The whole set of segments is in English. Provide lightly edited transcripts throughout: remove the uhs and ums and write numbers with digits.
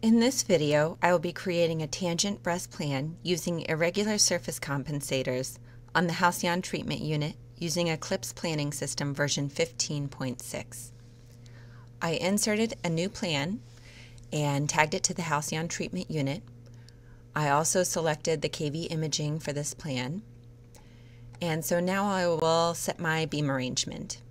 In this video, I will be creating a tangent breast plan using irregular surface compensators on the Halcyon treatment unit using Eclipse Planning System version 15.6. I inserted a new plan and tagged it to the Halcyon treatment unit. I also selected the KV imaging for this plan. And so now I will set my beam arrangement.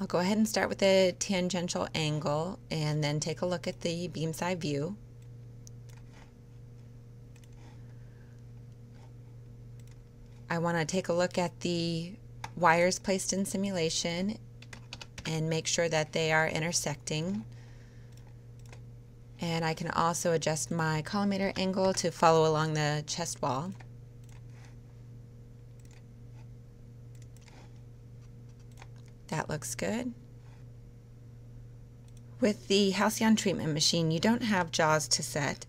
I'll go ahead and start with a tangential angle and then take a look at the beam side view. I want to take a look at the wires placed in simulation and make sure that they are intersecting. And I can also adjust my collimator angle to follow along the chest wall. That looks good. With the Halcyon treatment machine, you don't have jaws to set.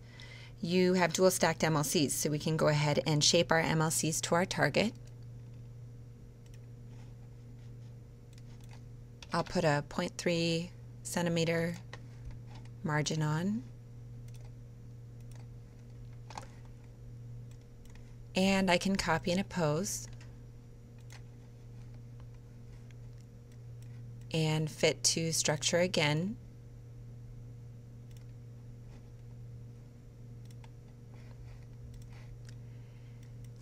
You have dual stacked MLCs, so we can go ahead and shape our MLCs to our target. I'll put a 0.3 centimeter margin on. And I can copy and oppose and fit to structure again.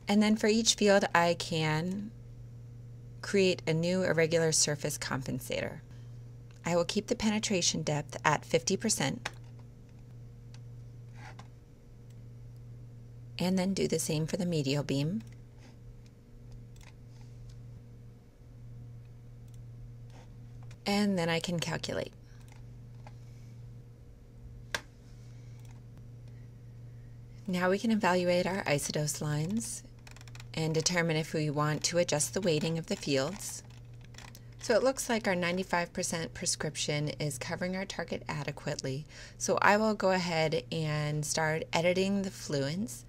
And then for each field, I can create a new irregular surface compensator. I will keep the penetration depth at 50% and then do the same for the medial beam. And then I can calculate. Now we can evaluate our isodose lines and determine if we want to adjust the weighting of the fields. So it looks like our 95% prescription is covering our target adequately. So I will go ahead and start editing the fluence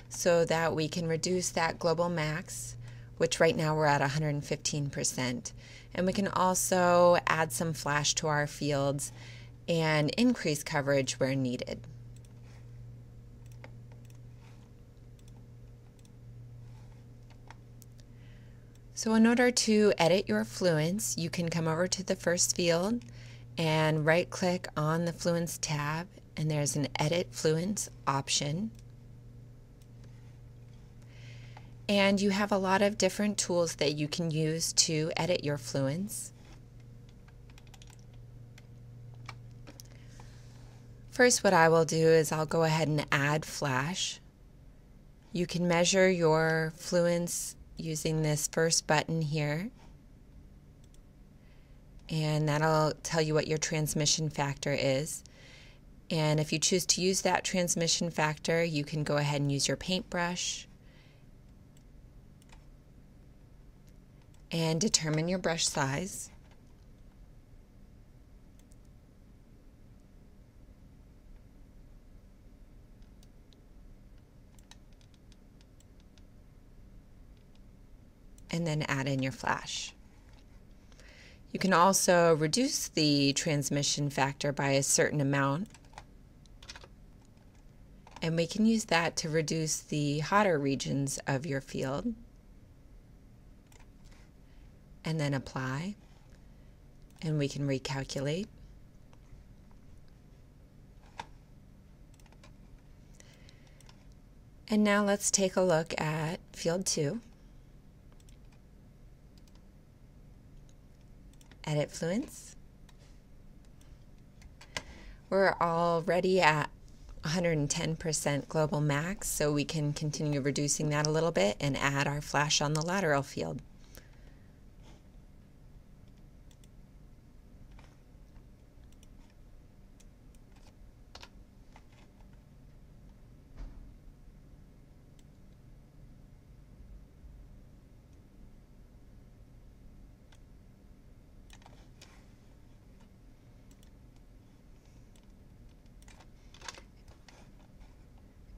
so that we can reduce that global max, which right now we're at 115%. And we can also add some flash to our fields and increase coverage where needed. So in order to edit your fluence, you can come over to the first field and right-click on the Fluence tab, and there's an Edit Fluence option. And you have a lot of different tools that you can use to edit your fluence. First, what I will do is I'll go ahead and add flash. You can measure your fluence using this first button here, and that'll tell you what your transmission factor is. And if you choose to use that transmission factor, you can go ahead and use your paintbrush and determine your brush size. And then add in your flash. You can also reduce the transmission factor by a certain amount, and we can use that to reduce the hotter regions of your field. And then apply, and we can recalculate. And now let's take a look at field 2. Edit fluence. We're already at 110% global max, so we can continue reducing that a little bit and add our flash on the lateral field.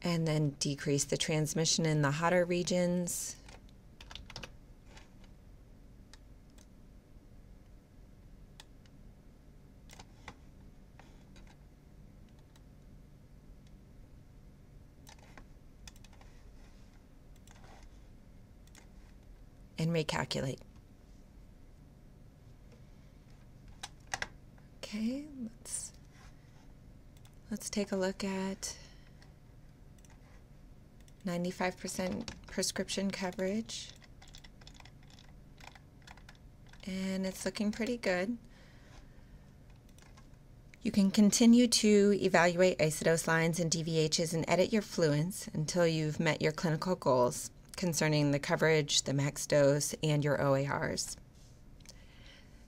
And then decrease the transmission in the hotter regions. and recalculate. Okay, let's take a look at 95% prescription coverage, and it's looking pretty good. You can continue to evaluate isodose lines and DVHs and edit your fluence until you've met your clinical goals concerning the coverage, the max dose, and your OARs.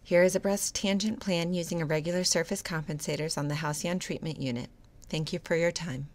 Here is a breast tangent plan using irregular surface compensators on the Halcyon treatment unit. Thank you for your time.